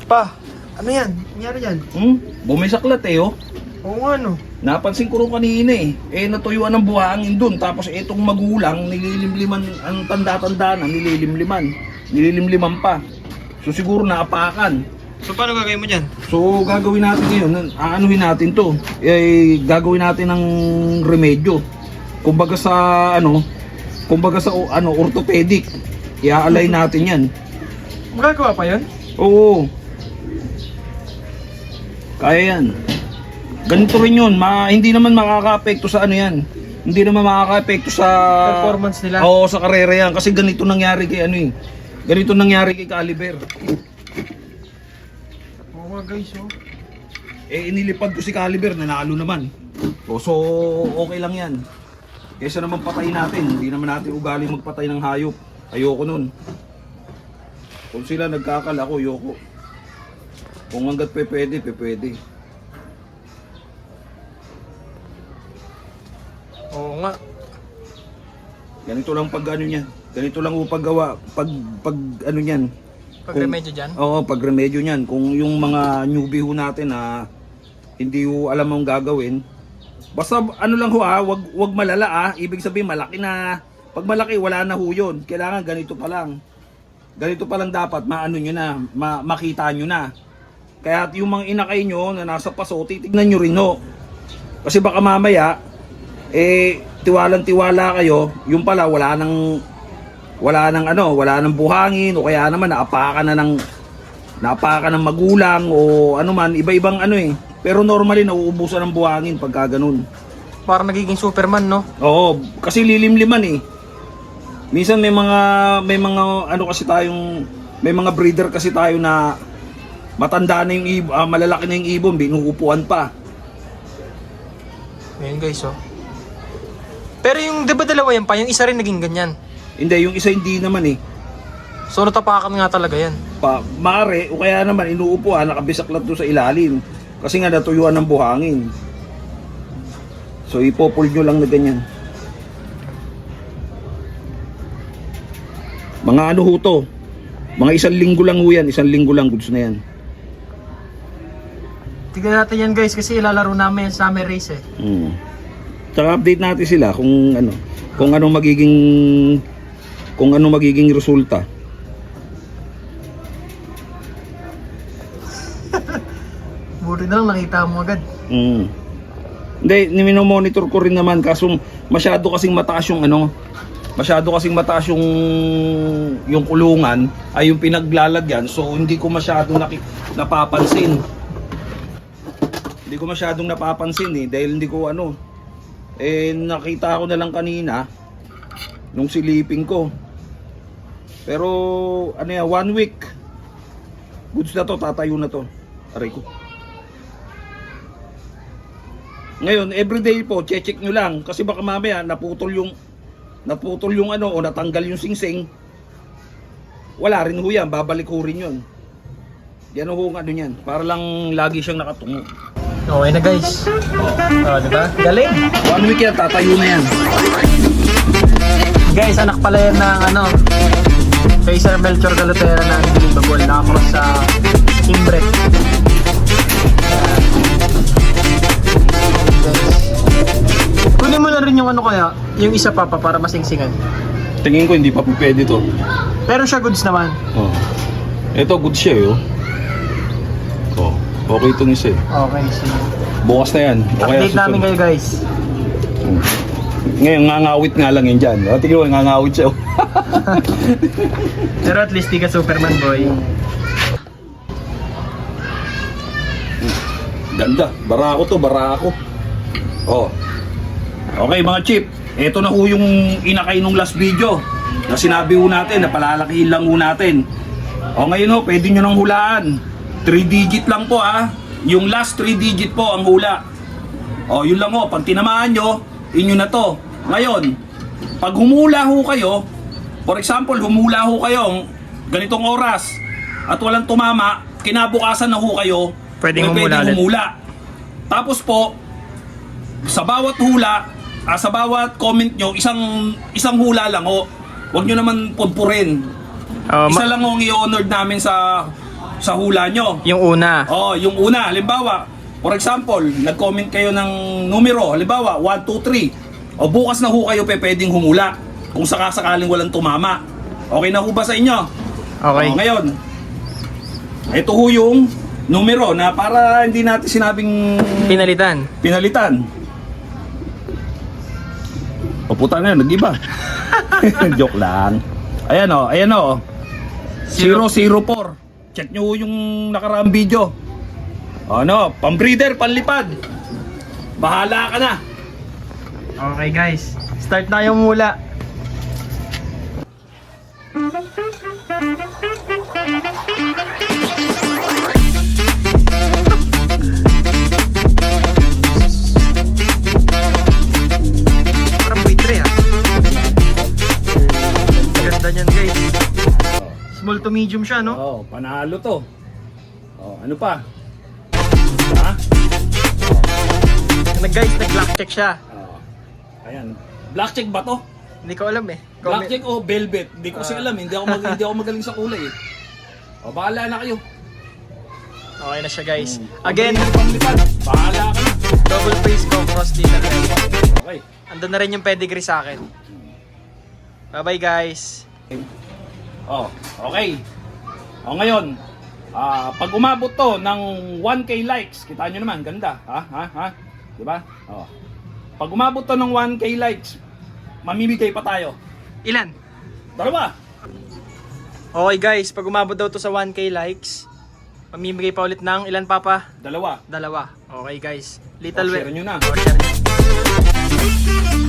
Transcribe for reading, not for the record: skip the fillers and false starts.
Pa, ano yan? Nangyari yan? Bumisaklat eh oh. Oo nga no. Napansin ko rin kanina eh. Natuyuan ng buhangin dun. Tapos itong magulang, nililimliman, ang tanda-tanda na, nililimliman pa. So siguro naapakan. So paano gagawin mo dyan? So gagawin natin ngayon, aanuhin natin to. Gagawin natin ng remedyo. Kumbaga sa orthopedic. Iaalay natin yan. Magagawa pa yun? Oo. Kaya yan. Ganito rin yun, hindi naman makaka-apekto sa ano yan. Hindi naman makaka-apekto sa performance nila? Oo, sa karera yan. Kasi ganito nangyari kay Ganito nangyari kay Caliber. Oo nga guys oh. Inilipad ko si Caliber, nanalo naman. So okay lang yan. Kesa naman patayin natin. Hindi naman natin ugali magpatay ng hayop. Ayoko nun. Kung sila nagkakala ko, ayoko. Kung hanggat pwede. Oo nga. Ganito lang pag ano niya. Ganito lang paggawa pag ano niyan. Pag remedyo dyan? Oo, pag remedyo niyan. Kung yung mga newbie ho natin na hindi ho alam ang gagawin. Basta ano lang ho wag malala Ibig sabihin malaki na. Pag malaki wala na ho yun. Kailangan ganito pa lang. Ganito pa lang dapat maano nyo na, makita nyo na. Kaya yung mga inakay nyo na nasa paso, titignan nyo rin ho. Kasi baka mamaya tiwalang-tiwala kayo, yung pala wala nang buhangin o kaya naman naapakan ng magulang o ano man, iba-ibang Pero normally nauubusan ng buhangin pagka ganun. Parang nagiging Superman no? Oo, kasi lilimliman Minsan may mga breeder kasi tayo na matanda na yung ibon, malalaki na yung ibon, binuupuan pa. Ayun guys oh. Pero yung, di ba dalawa yan pa? Yung isa rin naging ganyan. Hindi, yung isa hindi naman So natapakan nga talaga yan. Mare, o kaya naman inuupuan, nakabisaklat doon sa ilalim. Kasi nga natuyuan ng buhangin. So ipopul nyo lang na ganyan. Mga ano ho to? Mga 1 linggo lang ho yan. 1 linggo lang, goods na yan. Tignan natin yan guys kasi ilalaro namin yung summer race Tsaka update natin sila kung anong magiging resulta. Buti na lang nakita mo agad. Hindi, monitor ko rin naman kaso masyado kasing mataas yung kulungan ay yung pinaglalagyan, so hindi ko masyadong napapansin. Hindi ko masyadong napapansin dahil hindi ko nakita ko na lang kanina nung siliping ko. Pero 1 week goods na to, tatayo na to. Aray ko. Ngayon, everyday po, check nyo lang kasi baka mamaya naputol yung o natanggal yung singsing. Wala rin ho yan, babalik ho rin yun. Yan ho yan, para lang lagi siyang nakatungo. Okay na guys. Diba? Galing. 1 week yan, tatayo na yan. Guys, anak pala yan ng kay Sir Melchor Galotera na unbelievable. Nakakross sa Imbrek. Kunin mo na rin yung kaya, yung isa pa para masingsingan. Tingin ko hindi pa pwede to. Pero siya goods naman. Ito good siya okay itong isa Okay, sige. Bukas na yan. Update namin kayo guys. Ngayon ngangawit nga lang yun dyan. Tingin mo ngangawit siya. Pero at least di ka Superman boy. Ganda. Barako. Okay mga chip, ito na ho yung inakay nung last video na sinabi ho natin, na palalakihin lang ho natin. Ngayon ho, pwede nyo nang hulaan. 3 digit lang po yung last 3 digit po ang hula. Yun lang ho, pag tinamaan nyo, inyo na to. Ngayon, pag humula ho kayo, for example, humula ho kayo ganitong oras at walang tumama, kinabukasan na ho kayo, Pwedeng humula. Tapos po, sa bawat hula, sa bawat comment nyo, isang hula lang ho. Huwag nyo naman pudpurin. Isa lang ho ang i-honored namin sa sa hula nyo. Yung una. Oh, yung una, halimbawa, for example, nag-comment kayo ng numero, halimbawa, 1, 2, 3. O bukas na ho kayo pwedeng humula kung sakasakaling walang tumama. Okay na ho ba sa inyo? Okay. O, ngayon, ito ho yung numero na para hindi natin sinabing Pinalitan. O puta na yun, nag-iba. Joke lang. Ayan o. 004. Check nyo yung nakaraang video. Ano, pambreeder, panlipad. Bahala ka na. Okay guys, start na yung mula. Parang buitre ah. Ganda niyan guys. Small to medium siya, no? Oh, panalo to. Oh, ano pa? Ha? Guys, nag-black check siya. Oh. Ayan. Black check ba to? Hindi ko alam eh. Black check o velvet? Hindi ko kasi alam. Hindi ako magaling sa kulay eh. O, bahala na kayo. Okay na siya guys. Again, Panlipad, bahala ka na. double face ko, cross dito na rin. Okay. Andun na rin yung pedigree sa akin. Bye bye guys. Oh, okay. O ngayon, pag umabot to ng 1K likes, kita nyo naman, ganda. Ha? Diba? Oh. Pag umabot to ng 1K likes, mamimigay pa tayo. Ilan? Dalawa. Okay guys, pag umabot daw to sa 1K likes, mamimigay pa ulit ng ilan papa? Dalawa. Dalawa. Okay guys. Little O, share nyo na. O, share nyo.